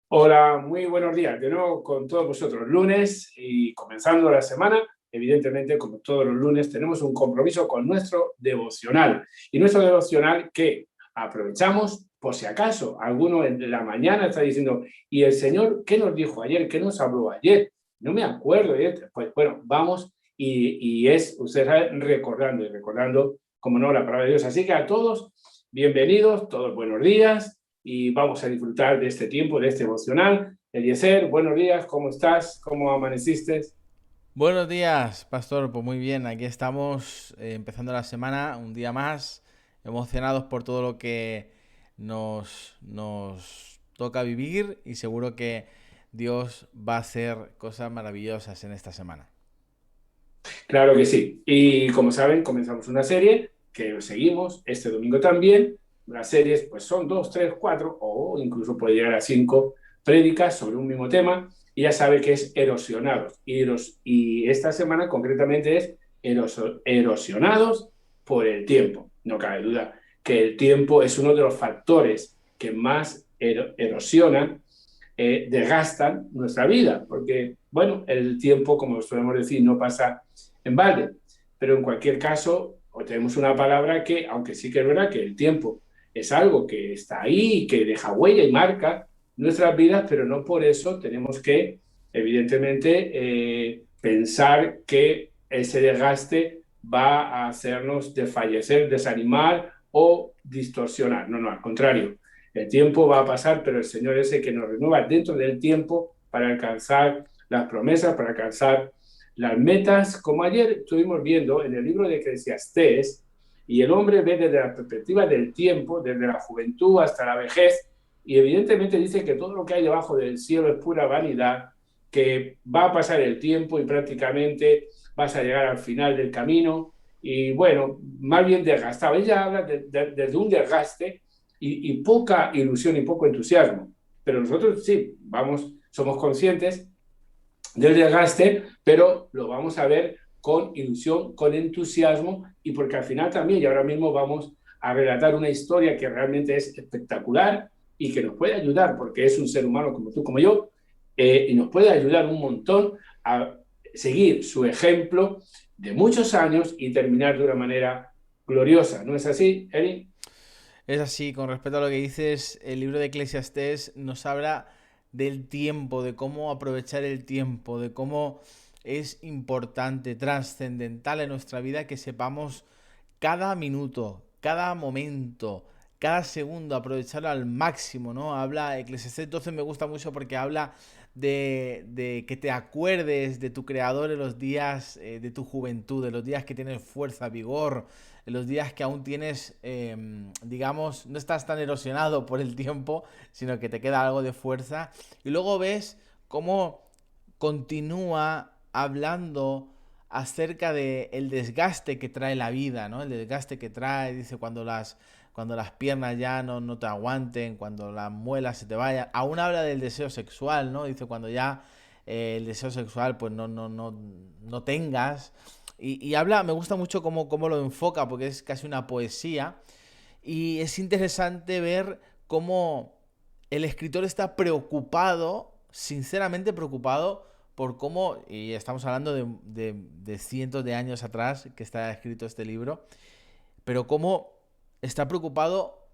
Hola, muy buenos días. De nuevo con todos vosotros. Lunes y comenzando la semana, evidentemente, como todos los lunes, tenemos un compromiso con nuestro devocional. Y nuestro devocional que aprovechamos por si acaso alguno en la mañana está diciendo, ¿y el Señor qué nos dijo ayer? ¿Qué nos habló ayer? No me acuerdo. Pues bueno, vamos y es, usted sabe, recordando y recordando, como no, la palabra de Dios. Así que a todos, bienvenidos, todos buenos días y vamos a disfrutar de este tiempo, de este emocional. Eliezer, buenos días, ¿cómo estás? ¿Cómo amaneciste? Buenos días, Pastor. Pues muy bien, aquí estamos empezando la semana, un día más, emocionados por todo lo que nos toca vivir y seguro que Dios va a hacer cosas maravillosas en esta semana. Claro que sí. Y como saben, comenzamos una serie que seguimos este domingo también. Las series pues son dos, tres, cuatro o incluso puede llegar a cinco prédicas sobre un mismo tema. Y ya sabe que es erosionados. Y esta semana concretamente es erosionados por el tiempo. No cabe duda que el tiempo es uno de los factores que más erosionan, desgastan nuestra vida, porque, bueno, el tiempo, como solemos decir, no pasa en balde, pero en cualquier caso, o tenemos una palabra que, aunque sí que es verdad que el tiempo es algo que está ahí, que deja huella y marca nuestras vidas, pero no por eso tenemos que, evidentemente, pensar que ese desgaste va a hacernos desfallecer, desanimar o distorsionar. No, no, al contrario. El tiempo va a pasar, pero el Señor es el que nos renueva dentro del tiempo para alcanzar las promesas, para alcanzar las metas, como ayer estuvimos viendo en el libro de Eclesiastés, y el hombre ve desde la perspectiva del tiempo, desde la juventud hasta la vejez, y evidentemente dice que todo lo que hay debajo del cielo es pura vanidad, que va a pasar el tiempo y prácticamente vas a llegar al final del camino, y bueno, más bien desgastado. Ella habla desde un desgaste y poca ilusión y poco entusiasmo. Pero nosotros sí, vamos, somos conscientes del desgaste, pero lo vamos a ver con ilusión, con entusiasmo y porque al final también, y ahora mismo vamos a relatar una historia que realmente es espectacular y que nos puede ayudar, porque es un ser humano como tú, como yo, y nos puede ayudar un montón a seguir su ejemplo de muchos años y terminar de una manera gloriosa. ¿No es así, Eri? Es así, con respecto a lo que dices, el libro de Eclesiastés nos habla del tiempo, de cómo aprovechar el tiempo, de cómo es importante, trascendental en nuestra vida que sepamos cada minuto, cada momento, cada segundo, aprovecharlo al máximo, ¿no? Habla, Eclesiastés 12 me gusta mucho porque habla de que te acuerdes de tu creador en los días de tu juventud, de los días que tienes fuerza, vigor, en los días que aún tienes, digamos, no estás tan erosionado por el tiempo, sino que te queda algo de fuerza. Y luego ves cómo continúa hablando acerca de el desgaste que trae la vida, ¿no? El desgaste que trae, dice, cuando las piernas ya no te aguanten, cuando las muelas se te vayan. Aún habla del deseo sexual, ¿no? Dice, cuando ya el deseo sexual pues no tengas. Y habla, me gusta mucho cómo lo enfoca, porque es casi una poesía. Y es interesante ver cómo el escritor está preocupado, sinceramente preocupado, por cómo, y estamos hablando de cientos de años atrás que está escrito este libro, pero cómo está preocupado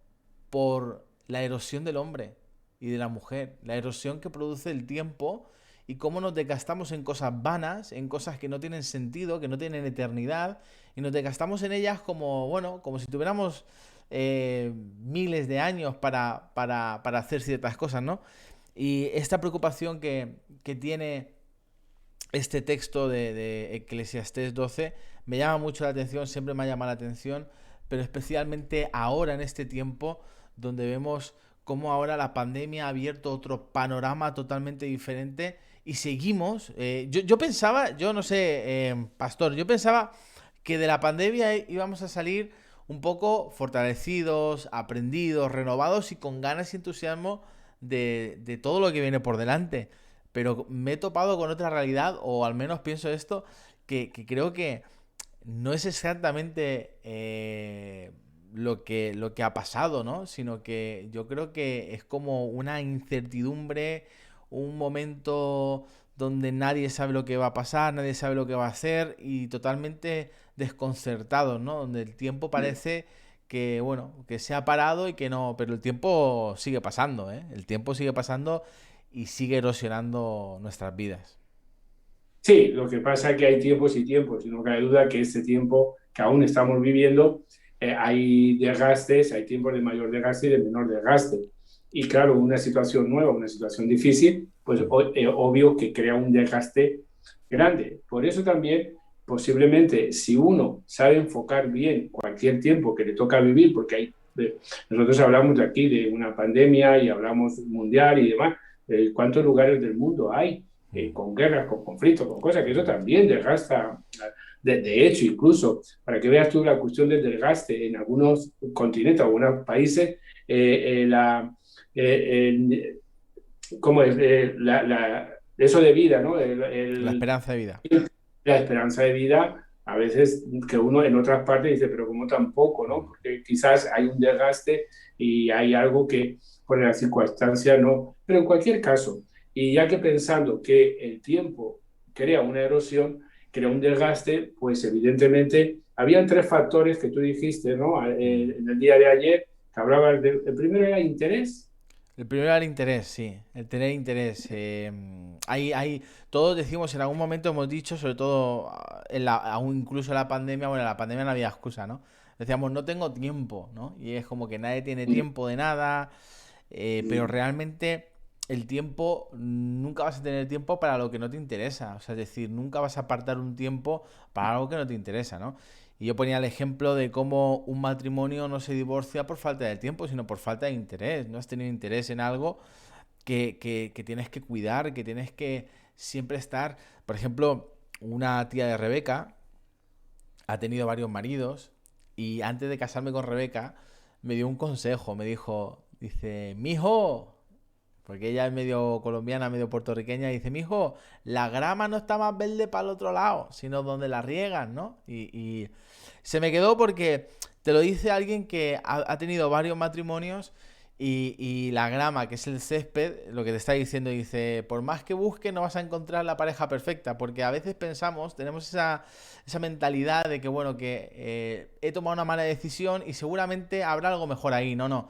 por la erosión del hombre y de la mujer, la erosión que produce el tiempo y cómo nos desgastamos en cosas vanas, en cosas que no tienen sentido, que no tienen eternidad, y nos desgastamos en ellas como, bueno, como si tuviéramos miles de años para hacer ciertas cosas, ¿no? Y esta preocupación que tiene este texto de Eclesiastés 12 me llama mucho la atención, siempre me ha llamado la atención, pero especialmente ahora en este tiempo donde vemos cómo ahora la pandemia ha abierto otro panorama totalmente diferente y seguimos. Yo pensaba, yo no sé, Pastor, yo pensaba que de la pandemia íbamos a salir un poco fortalecidos, aprendidos, renovados y con ganas y entusiasmo de todo lo que viene por delante. Pero me he topado con otra realidad, o al menos pienso esto, que creo que no es exactamente lo que ha pasado, ¿no? Sino que yo creo que es como una incertidumbre, un momento donde nadie sabe lo que va a pasar, nadie sabe lo que va a hacer y totalmente desconcertados, ¿no? Donde el tiempo parece que, bueno, que se ha parado y que no, pero el tiempo sigue pasando, ¿eh? El tiempo sigue pasando y sigue erosionando nuestras vidas. Sí, lo que pasa es que hay tiempos y tiempos, y no cabe duda que este tiempo que aún estamos viviendo, hay desgastes, hay tiempos de mayor desgaste y de menor desgaste. Y claro, una situación nueva, una situación difícil, pues Mm. obvio que crea un desgaste grande. Por eso también, posiblemente, si uno sabe enfocar bien cualquier tiempo que le toca vivir, porque nosotros hablamos de aquí de una pandemia y hablamos mundial y demás, ¿cuántos lugares del mundo hay? Mm. Con guerras, con conflictos, con cosas que eso también desgasta. De hecho, incluso, para que veas tú la cuestión del desgaste en algunos continentes, algunos países, la, el, ¿cómo es? Eso de vida, ¿no? La esperanza de vida. La esperanza de vida, a veces que uno en otras partes dice, pero como tampoco, ¿no? Porque quizás hay un desgaste y hay algo que por la circunstancia no. Pero en cualquier caso, y ya que pensando que el tiempo crea una erosión, crea un desgaste, pues evidentemente habían tres factores que tú dijiste, ¿no? Mm. En el día de ayer, que hablabas de, el primero era interés. El primero era el interés, sí, el tener interés. Todos decimos, en algún momento hemos dicho, sobre todo aún incluso en la pandemia, bueno, en la pandemia no había excusa, ¿no? Decíamos, no tengo tiempo, ¿no? Y es como que nadie tiene tiempo de nada, pero realmente el tiempo, nunca vas a tener tiempo para lo que no te interesa. O sea, es decir, nunca vas a apartar un tiempo para algo que no te interesa, ¿no? Y yo ponía el ejemplo de cómo un matrimonio no se divorcia por falta de tiempo, sino por falta de interés. No has tenido interés en algo que tienes que cuidar, que tienes que siempre estar. Por ejemplo, una tía de Rebeca ha tenido varios maridos y antes de casarme con Rebeca me dio un consejo. Me dijo, dice, mijo, porque ella es medio colombiana, medio puertorriqueña, y dice, mijo, la grama no está más verde para el otro lado, sino donde la riegan, ¿no? Y se me quedó porque te lo dice alguien que ha tenido varios matrimonios y la grama, que es el césped, lo que te está diciendo, dice, por más que busques no vas a encontrar la pareja perfecta, porque a veces pensamos, tenemos esa mentalidad de que, bueno, que he tomado una mala decisión y seguramente habrá algo mejor ahí. No, no.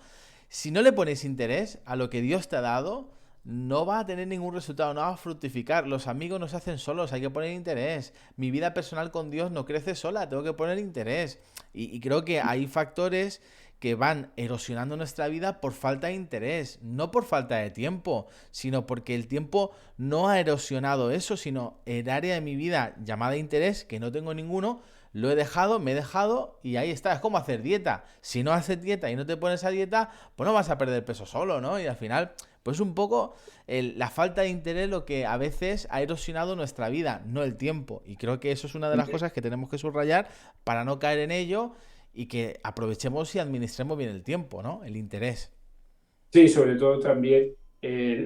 Si no le pones interés a lo que Dios te ha dado, no va a tener ningún resultado, no va a fructificar. Los amigos no se hacen solos, hay que poner interés. Mi vida personal con Dios no crece sola, tengo que poner interés. Y creo que hay factores que van erosionando nuestra vida por falta de interés, no por falta de tiempo, sino porque el tiempo no ha erosionado eso, sino el área de mi vida llamada interés, que no tengo ninguno, lo he dejado, me he dejado y ahí está. Es como hacer dieta. Si no haces dieta y no te pones a dieta, pues no vas a perder peso solo, ¿no? Y al final, pues un poco la falta de interés lo que a veces ha erosionado nuestra vida, no el tiempo. Y creo que eso es una de las cosas que tenemos que subrayar para no caer en ello y que aprovechemos y administremos bien el tiempo, ¿no? El interés. Sí, sobre todo también,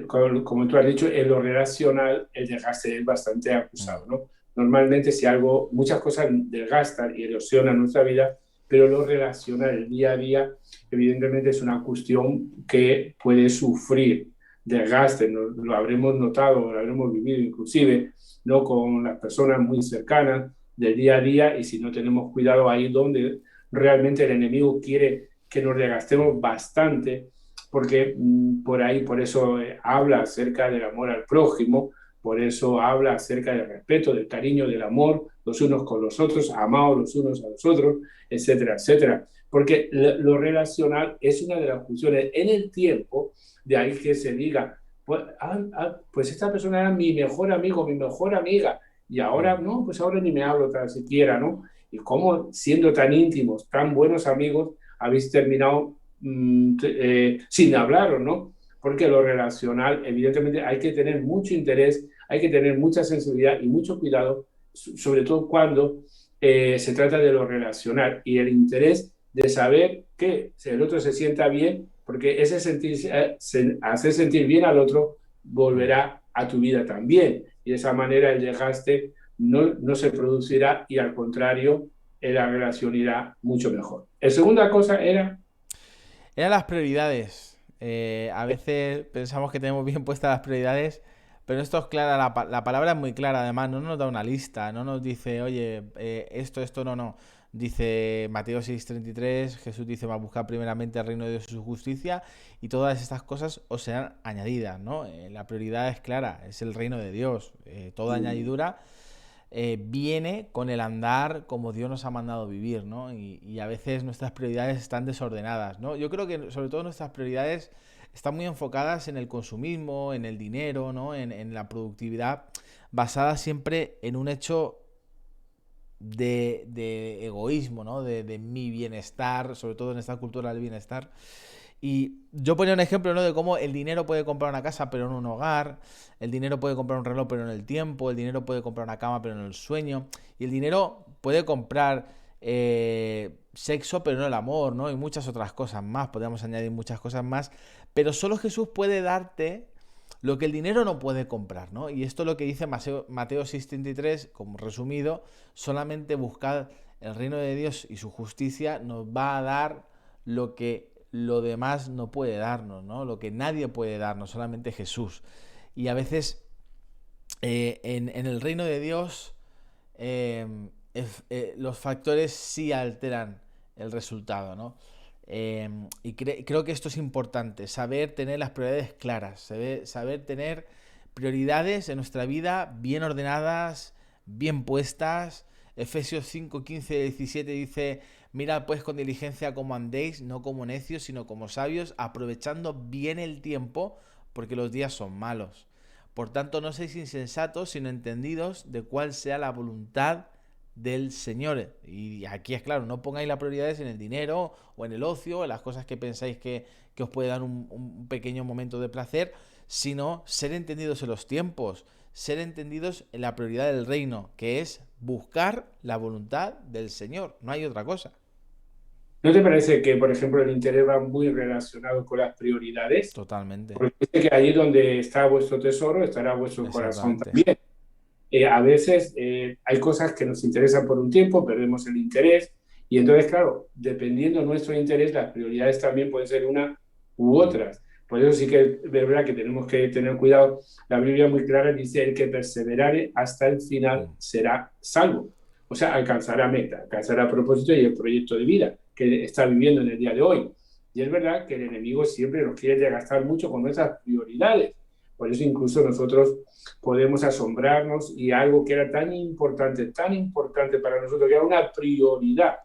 como tú has dicho, en lo relacional el desgaste es bastante Mm. acusado, ¿no? Normalmente si algo, muchas cosas desgastan y erosionan nuestra vida, pero lo relacional, el día a día, evidentemente es una cuestión que puede sufrir desgaste, lo habremos notado, lo habremos vivido inclusive, ¿no? Con las personas muy cercanas del día a día y si no tenemos cuidado ahí donde realmente el enemigo quiere que nos desgastemos bastante porque por ahí, por eso habla acerca del amor al prójimo, por eso habla acerca del respeto, del cariño, del amor los unos con los otros, amados los unos a los otros, etcétera, etcétera. Porque lo relacional es una de las funciones en el tiempo, de ahí que se diga, pues esta persona era mi mejor amigo, mi mejor amiga, y ahora Mm. no, pues ahora ni me hablo tan siquiera, ¿no? Y cómo siendo tan íntimos, tan buenos amigos, habéis terminado sin hablar, ¿no? Porque lo relacional, evidentemente, hay que tener mucho interés, hay que tener mucha sensibilidad y mucho cuidado, sobre todo cuando se trata de lo relacional y el interés de saber que el otro se sienta bien, porque ese hacer sentir bien al otro Mm. volverá a tu vida también. Y de esa manera el desgaste no se producirá y al contrario la relación irá mucho mejor. La segunda cosa era, Eran las prioridades. A veces pensamos que tenemos bien puestas las prioridades, pero esto es clara, la palabra es muy clara, además, no nos da una lista, no nos dice, oye, esto, no. Dice Mateo 6:33, Jesús dice, va a buscar primeramente el reino de Dios y su justicia, y todas estas cosas os serán añadidas, ¿no? La prioridad es clara, es el reino de Dios. Toda añadidura viene con el andar como Dios nos ha mandado vivir, ¿no? Y a veces nuestras prioridades están desordenadas, ¿no? Yo creo que sobre todo nuestras prioridades están muy enfocadas en el consumismo, en el dinero, ¿no? En la productividad, basada siempre en un hecho de egoísmo, ¿no? De mi bienestar, sobre todo en esta cultura del bienestar. Y yo ponía un ejemplo, ¿no? De cómo el dinero puede comprar una casa, pero no un hogar. El dinero puede comprar un reloj, pero no el tiempo. El dinero puede comprar una cama, pero no el sueño. Y el dinero puede comprar sexo, pero no el amor, ¿no? Y muchas otras cosas más. Podríamos añadir muchas cosas más. Pero solo Jesús puede darte lo que el dinero no puede comprar, ¿no? Y esto es lo que dice Mateo 6:33, como resumido, solamente buscad el reino de Dios y su justicia nos va a dar lo que lo demás no puede darnos, ¿no? Lo que nadie puede darnos, solamente Jesús. Y a veces en el reino de Dios eh, los factores sí alteran el resultado, ¿no? Creo que esto es importante, saber tener las prioridades claras, saber tener prioridades en nuestra vida bien ordenadas, bien puestas. Efesios 5:15-17 dice, mirad pues con diligencia cómo andéis, no como necios, sino como sabios, aprovechando bien el tiempo, porque los días son malos. Por tanto, no seáis insensatos, sino entendidos de cuál sea la voluntad del Señor. Y aquí es claro, no pongáis las prioridades en el dinero o en el ocio, en las cosas que pensáis que os puede dar un pequeño momento de placer, sino ser entendidos en los tiempos, ser entendidos en la prioridad del reino, que es buscar la voluntad del Señor. No hay otra cosa. ¿no te parece que, por ejemplo, el interés va muy relacionado con las prioridades? Totalmente. Porque dice que allí donde está vuestro tesoro estará vuestro corazón Exactamente. también. A veces hay cosas que nos interesan por un tiempo, perdemos el interés, y entonces, claro, dependiendo de nuestro interés, las prioridades también pueden ser una u otras. Por eso sí que es verdad que tenemos que tener cuidado. La Biblia muy clara dice, el que perseverare hasta el final será salvo. O sea, alcanzará meta, alcanzará propósito y el proyecto de vida que está viviendo en el día de hoy. Y es verdad que el enemigo siempre nos quiere desgastar mucho con nuestras prioridades. Por eso incluso nosotros podemos asombrarnos y algo que era tan importante para nosotros, que era una prioridad,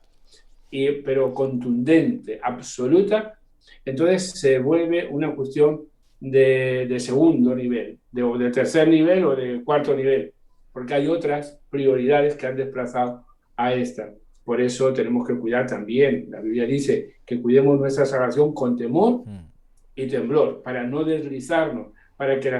pero contundente, absoluta, entonces se vuelve una cuestión de segundo nivel, o de tercer nivel o de cuarto nivel, porque hay otras prioridades que han desplazado a esta. Por eso tenemos que cuidar también, la Biblia dice que cuidemos nuestra salvación con temor y temblor, para no deslizarnos, para que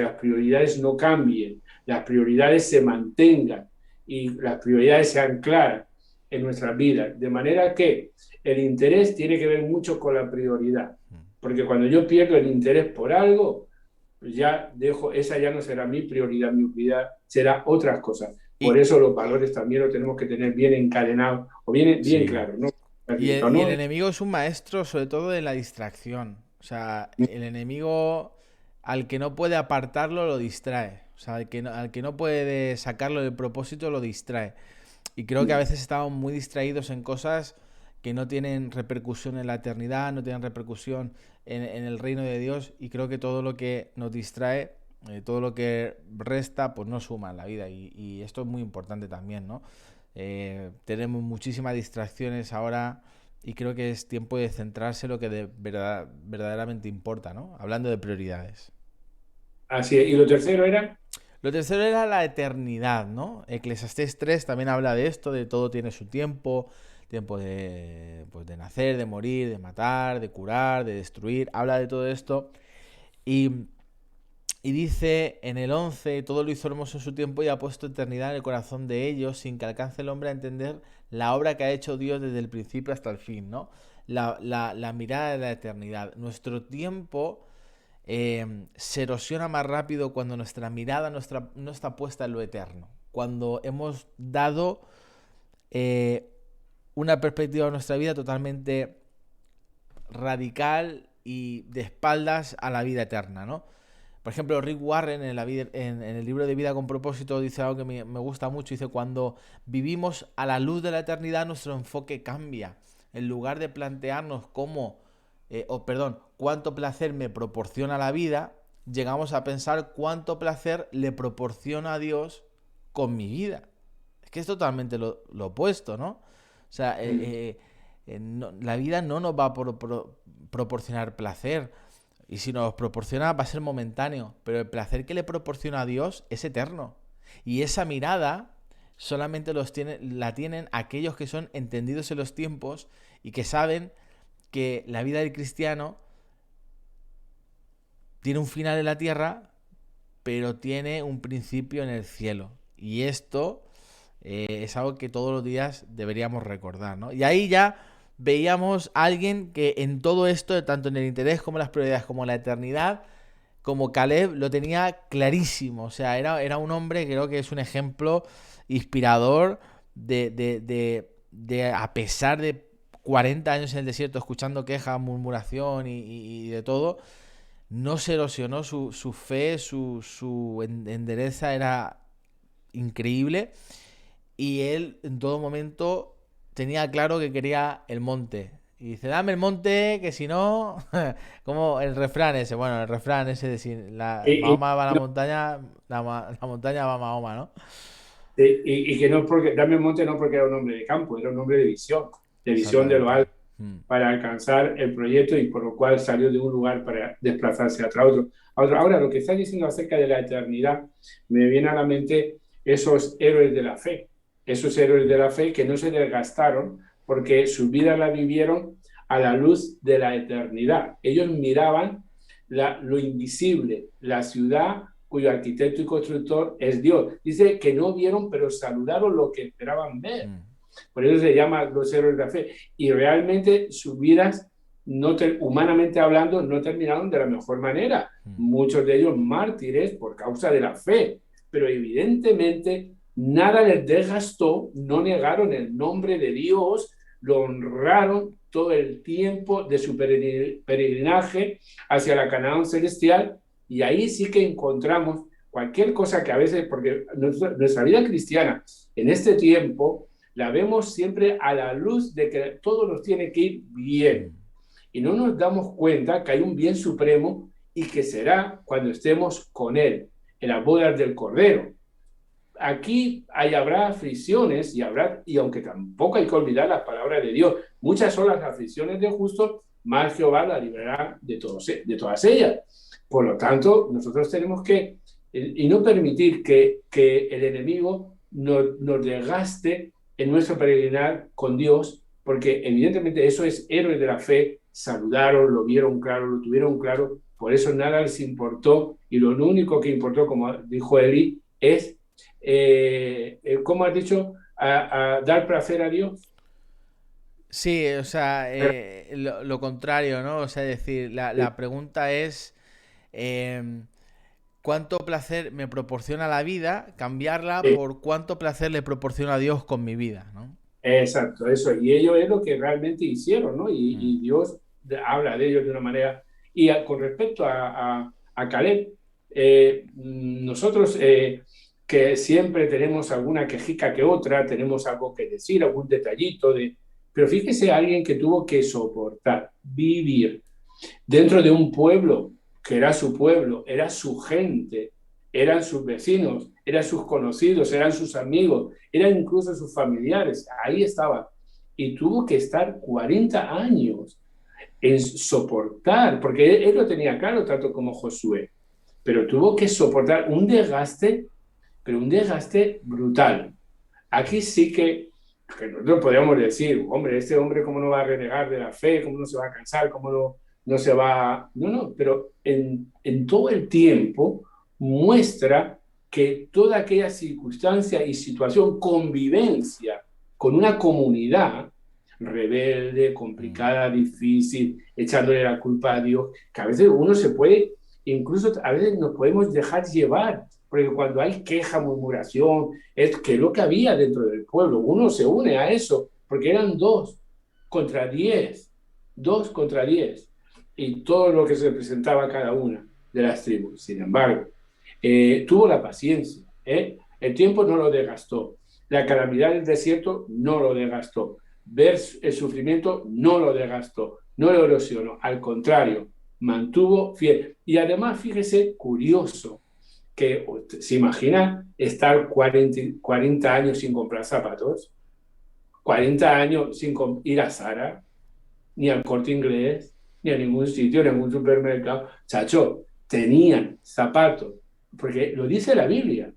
las prioridades no cambien, las prioridades se mantengan y las prioridades sean claras en nuestras vidas. De manera que el interés tiene que ver mucho con la prioridad, porque cuando yo pierdo el interés por algo, pues ya dejo, esa ya no será mi prioridad será otras cosas. Por Y eso los valores también los tenemos que tener bien encadenados o bien sí. claros, ¿no? Y el enemigo es un maestro sobre todo de la distracción. O sea, el enemigo al que no puede apartarlo lo distrae. O sea, al que no puede sacarlo del propósito lo distrae. Y creo que a veces estamos muy distraídos en cosas que no tienen repercusión en la eternidad, no tienen repercusión en el reino de Dios. Y creo que todo lo que nos distrae, todo lo que resta, pues no suma en la vida. Y esto es muy importante también, ¿no? Tenemos muchísimas distracciones ahora y creo que es tiempo de centrarse en lo que verdaderamente importa, ¿no? Hablando de prioridades. Así es. Y lo tercero era, Lo tercero era la eternidad, ¿no? Eclesiastés 3 también habla de esto, de todo tiene su tiempo, tiempo de, pues, de nacer, de morir, de matar, de curar, de destruir, habla de todo esto y Y dice en el 11, todo lo hizo hermoso en su tiempo y ha puesto eternidad en el corazón de ellos sin que alcance el hombre a entender la obra que ha hecho Dios desde el principio hasta el fin, ¿no? La mirada de la eternidad. Nuestro tiempo se erosiona más rápido cuando nuestra mirada no está puesta en lo eterno. Cuando hemos dado eh, una perspectiva de nuestra vida totalmente radical y de espaldas a la vida eterna, ¿no? Por ejemplo, Rick Warren en el libro de Vida con propósito dice algo que me gusta mucho. Dice, cuando vivimos a la luz de la eternidad, nuestro enfoque cambia. En lugar de plantearnos cuánto placer me proporciona la vida, llegamos a pensar cuánto placer le proporciona a Dios con mi vida. Es que es totalmente lo opuesto, ¿no? O sea, la vida no nos va a proporcionar placer. Y si nos proporciona va a ser momentáneo. Pero el placer que le proporciona a Dios es eterno. Y esa mirada solamente la tienen aquellos que son entendidos en los tiempos y que saben que la vida del cristiano tiene un final en la tierra, pero tiene un principio en el cielo. Y esto es algo que todos los días deberíamos recordar, ¿no? Y ahí ya veíamos a alguien que en todo esto, tanto en el interés como en las prioridades, como en la eternidad, como Caleb, lo tenía clarísimo. O sea, era un hombre, creo que es un ejemplo inspirador de a pesar de 40 años en el desierto, escuchando quejas, murmuración y de todo, no se erosionó su fe, su endereza era increíble. Y él en todo momento tenía claro que quería el monte. Y dice, dame el monte, que si no, como el refrán ese, bueno, el refrán ese de si Mahoma va a la No, montaña, la montaña va a Mahoma, ¿no? y que no porque, dame el monte no porque era un hombre de campo, era un hombre de visión de lo Exactamente. alto, para alcanzar el proyecto y por lo cual salió de un lugar para desplazarse a otro. Ahora, lo que estás diciendo acerca de la eternidad, me viene a la mente esos héroes de la fe, esos héroes de la fe que no se desgastaron porque su vida la vivieron a la luz de la eternidad. Ellos miraban lo invisible, la ciudad cuyo arquitecto y constructor es Dios. Dice que no vieron, pero saludaron lo que esperaban ver. Mm, Por eso se llama los héroes de la fe. Y realmente sus vidas, humanamente hablando, no terminaron de la mejor manera. mm, Muchos de ellos mártires por causa de la fe. Pero evidentemente nada les desgastó, no negaron el nombre de Dios, lo honraron todo el tiempo de su peregrinaje hacia la Canaán celestial. Y ahí sí que encontramos cualquier cosa que a veces, porque nuestra vida cristiana en este tiempo la vemos siempre a la luz de que todo nos tiene que ir bien. mm. Y no nos damos cuenta que hay un bien supremo y que será cuando estemos con Él, en las bodas del Cordero. Aquí habrá aflicciones y aunque tampoco hay que olvidar las palabras de Dios, muchas son las aflicciones de justos, más Jehová la librará de todas ellas. Por lo tanto, nosotros tenemos que, y no permitir que el enemigo nos desgaste en nuestro peregrinar con Dios, porque evidentemente eso es héroes de la fe, saludaron, lo vieron claro, lo tuvieron claro, por eso nada les importó, y lo único que importó, como dijo Eli, es, ¿cómo has dicho? A dar placer a Dios. Sí, o sea, lo contrario, ¿no? O sea, es decir, la pregunta es em, ¿cuánto placer me proporciona la vida? Cambiarla por cuánto placer le proporciona a Dios con mi vida, ¿no? Exacto, eso. Y ellos es lo que realmente hicieron, ¿no? Mm, Y Dios habla de ellos de una manera. Y con respecto a Caleb, nosotros que siempre tenemos alguna quejica que otra, tenemos algo que decir, algún detallito de... Pero fíjese alguien que tuvo que soportar, vivir dentro de un pueblo que era su pueblo, era su gente, eran sus vecinos, eran sus conocidos, eran sus amigos, eran incluso sus familiares, ahí estaba. Y tuvo que estar 40 años en soportar, porque él lo tenía claro tanto como Josué, pero tuvo que soportar un desgaste, pero un desgaste brutal. Aquí sí que nosotros podríamos decir, hombre, este hombre cómo no va a renegar de la fe, cómo no se va a cansar, cómo no se va... No, no, pero en todo el tiempo muestra que toda aquella circunstancia y situación, convivencia con una comunidad rebelde, mm, complicada, difícil, echándole la culpa a Dios, que a veces uno se puede, incluso a veces nos podemos dejar llevar porque cuando hay queja, murmuración, es que lo que había dentro del pueblo, uno se une a eso, porque eran 2 contra 10, 2 contra 10, y todo lo que se presentaba cada una de las tribus. Sin embargo, tuvo la paciencia, ¿eh? El tiempo no lo desgastó, la calamidad del desierto no lo desgastó, ver el sufrimiento no lo desgastó, no lo erosionó, al contrario, mantuvo fiel. Y además, fíjese, curioso, que se imagina estar 40 años sin comprar zapatos, 40 años sin ir a Zara, ni al Corte Inglés, ni a ningún sitio, ni a ningún supermercado. Chacho, tenían zapatos, porque lo dice la Biblia,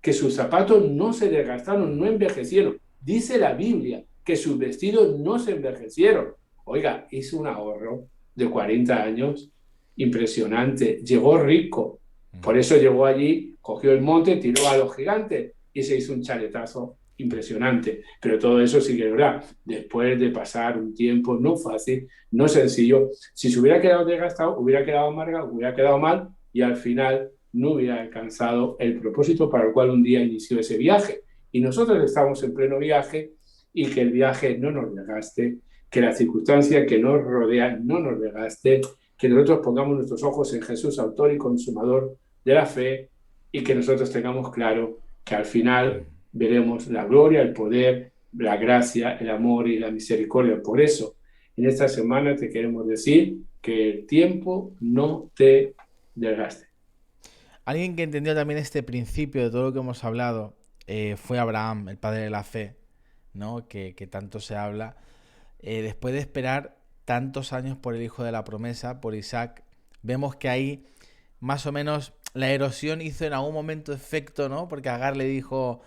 que sus zapatos no se desgastaron, no envejecieron. Dice la Biblia que sus vestidos no se envejecieron. Oiga, hizo un ahorro de 40 años impresionante. Llegó rico. Por eso llegó allí, cogió el monte, tiró a los gigantes y se hizo un chaletazo impresionante. Pero todo eso sí que verdad. Después de pasar un tiempo no fácil, no sencillo, si se hubiera quedado desgastado, hubiera quedado amargado, hubiera quedado mal y al final no hubiera alcanzado el propósito para el cual un día inició ese viaje. Y nosotros estamos en pleno viaje y que el viaje no nos desgaste, que la circunstancia que nos rodea no nos desgaste, que nosotros pongamos nuestros ojos en Jesús, autor y consumador de la fe, y que nosotros tengamos claro que al final veremos la gloria, el poder, la gracia, el amor y la misericordia. Por eso, en esta semana te queremos decir que el tiempo no te desgaste. Alguien que entendió también este principio de todo lo que hemos hablado fue Abraham, el padre de la fe, ¿no? Que tanto se habla. Después de esperar tantos años por el hijo de la promesa, por Isaac, vemos que ahí más o menos la erosión hizo en algún momento efecto, ¿no? Porque Agar le dijo,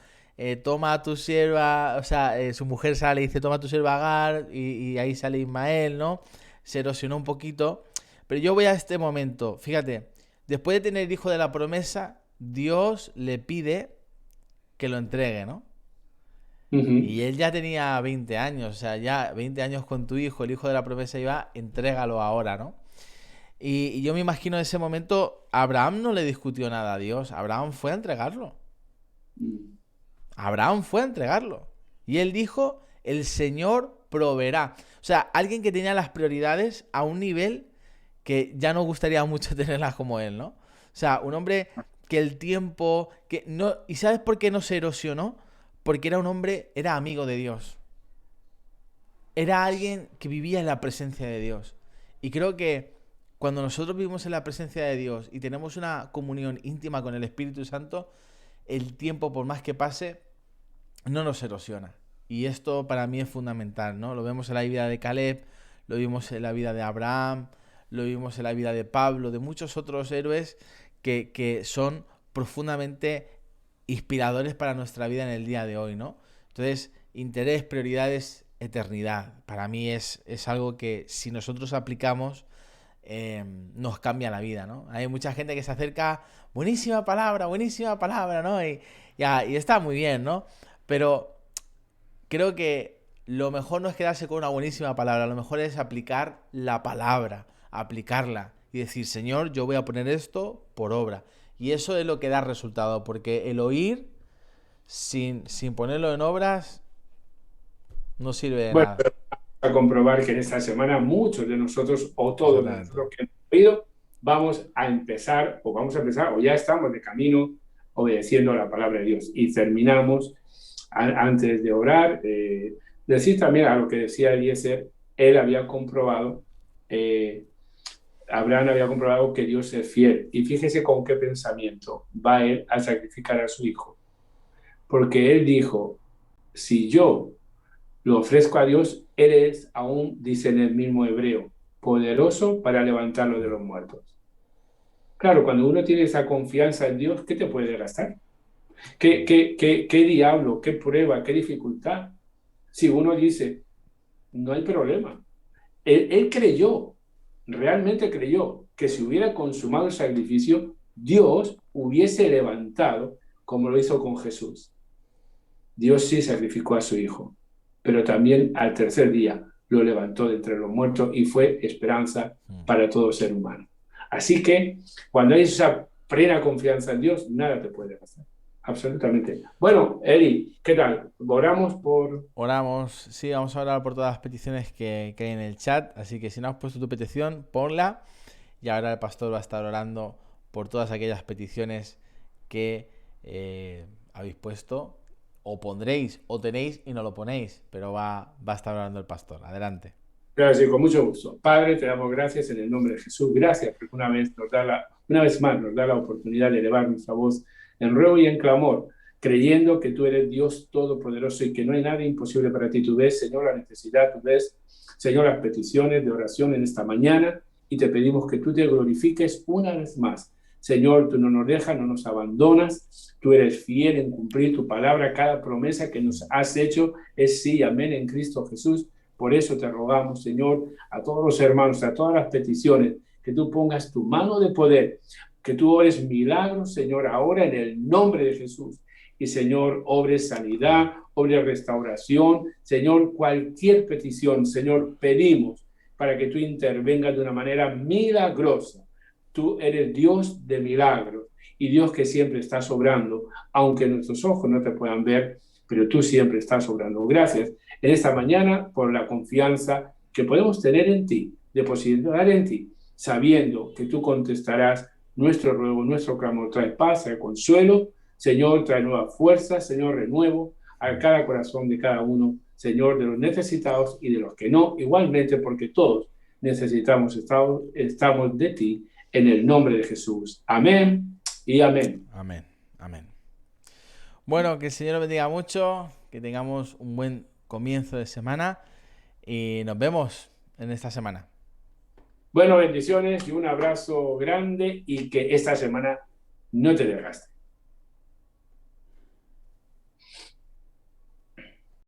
toma a tu sierva, o sea, su mujer sale y dice, toma a tu sierva Agar, y ahí sale Ismael, ¿no? Se erosionó un poquito. Pero yo voy a este momento, fíjate, después de tener el hijo de la promesa, Dios le pide que lo entregue, ¿no? Y él ya tenía 20 años, o sea, ya 20 años con tu hijo, el hijo de la promesa iba, entrégalo ahora, ¿no? Y yo me imagino en ese momento, Abraham no le discutió nada a Dios, Abraham fue a entregarlo. Abraham fue a entregarlo. Y él dijo, el Señor proveerá. O sea, alguien que tenía las prioridades a un nivel que ya nos gustaría mucho tenerlas como él, ¿no? O sea, un hombre que el tiempo, que no, ¿y sabes por qué no se erosionó? Porque era un hombre, era amigo de Dios. Era alguien que vivía en la presencia de Dios. Y creo que cuando nosotros vivimos en la presencia de Dios y tenemos una comunión íntima con el Espíritu Santo, el tiempo, por más que pase, no nos erosiona. Y esto para mí es fundamental, ¿no? Lo vemos en la vida de Caleb, lo vimos en la vida de Abraham, lo vimos en la vida de Pablo, de muchos otros héroes que son profundamente inspiradores para nuestra vida en el día de hoy, ¿no? Entonces, interés, prioridades, eternidad. Para mí es algo que si nosotros aplicamos, nos cambia la vida, ¿no? Hay mucha gente que se acerca, buenísima palabra, ¿no? Y está muy bien, ¿no? Pero creo que lo mejor no es quedarse con una buenísima palabra, lo mejor es aplicar la palabra, aplicarla y decir, Señor, yo voy a poner esto por obra. Y eso es lo que da resultado, porque el oír sin ponerlo en obras no sirve de Bueno, nada. a comprobar que en esta semana muchos de nosotros, o todos Exactamente. nosotros que hemos oído, o ya estamos de camino obedeciendo la palabra de Dios. Y terminamos, antes de orar, decir también a lo que decía Eliezer, él había comprobado, Abraham había comprobado que Dios es fiel. Y fíjese con qué pensamiento va él a sacrificar a su hijo. Porque él dijo, si yo lo ofrezco a Dios, eres aún, dice en el mismo hebreo, poderoso para levantarlo de los muertos. Claro, cuando uno tiene esa confianza en Dios, ¿qué te puede gastar? ¿Qué diablo, qué prueba, qué dificultad? Si uno dice, no hay problema. Él creyó, realmente creyó, que si hubiera consumado el sacrificio, Dios hubiese levantado, como lo hizo con Jesús. Dios sí sacrificó a su hijo, pero también al tercer día lo levantó de entre los muertos y fue esperanza para todo ser humano. Así que cuando hay esa plena confianza en Dios, nada te puede pasar. Absolutamente. Bueno, Eri, ¿qué tal? Oramos por... Oramos, sí, vamos a orar por todas las peticiones que hay en el chat, así que si no has puesto tu petición, ponla y ahora el pastor va a estar orando por todas aquellas peticiones que habéis puesto, o pondréis, o tenéis y no lo ponéis, pero va a estar orando el pastor. Adelante. Gracias, con mucho gusto. Padre, te damos gracias en el nombre de Jesús. Gracias porque una vez más nos da la oportunidad de elevar nuestra voz en ruego y en clamor, creyendo que tú eres Dios todopoderoso y que no hay nada imposible para ti. Tú ves, Señor, la necesidad, tú ves, Señor, las peticiones de oración en esta mañana y te pedimos que tú te glorifiques una vez más. Señor, tú no nos dejas, no nos abandonas, tú eres fiel en cumplir tu palabra, cada promesa que nos has hecho es sí, amén en Cristo Jesús. Por eso te rogamos, Señor, a todos los hermanos, a todas las peticiones, que tú pongas tu mano de poder, que tú ores milagros, Señor, ahora en el nombre de Jesús. Y, Señor, obres sanidad, obres restauración, Señor, cualquier petición, Señor, pedimos para que tú intervengas de una manera milagrosa. Tú eres Dios de milagros y Dios que siempre está sobrando, aunque nuestros ojos no te puedan ver, pero tú siempre estás sobrando. Gracias en esta mañana por la confianza que podemos tener en ti, depositar en ti, sabiendo que tú contestarás nuestro ruego, nuestro clamor. Trae paz, trae consuelo, Señor, trae nueva fuerza, Señor, renuevo a cada corazón de cada uno, Señor, de los necesitados y de los que no, igualmente, porque todos necesitamos, estamos de ti, en el nombre de Jesús. Amén y amén. Amén, amén. Bueno, que el Señor bendiga mucho, que tengamos un buen comienzo de semana y nos vemos en esta semana. Bueno, bendiciones y un abrazo grande y que esta semana no te desgastes.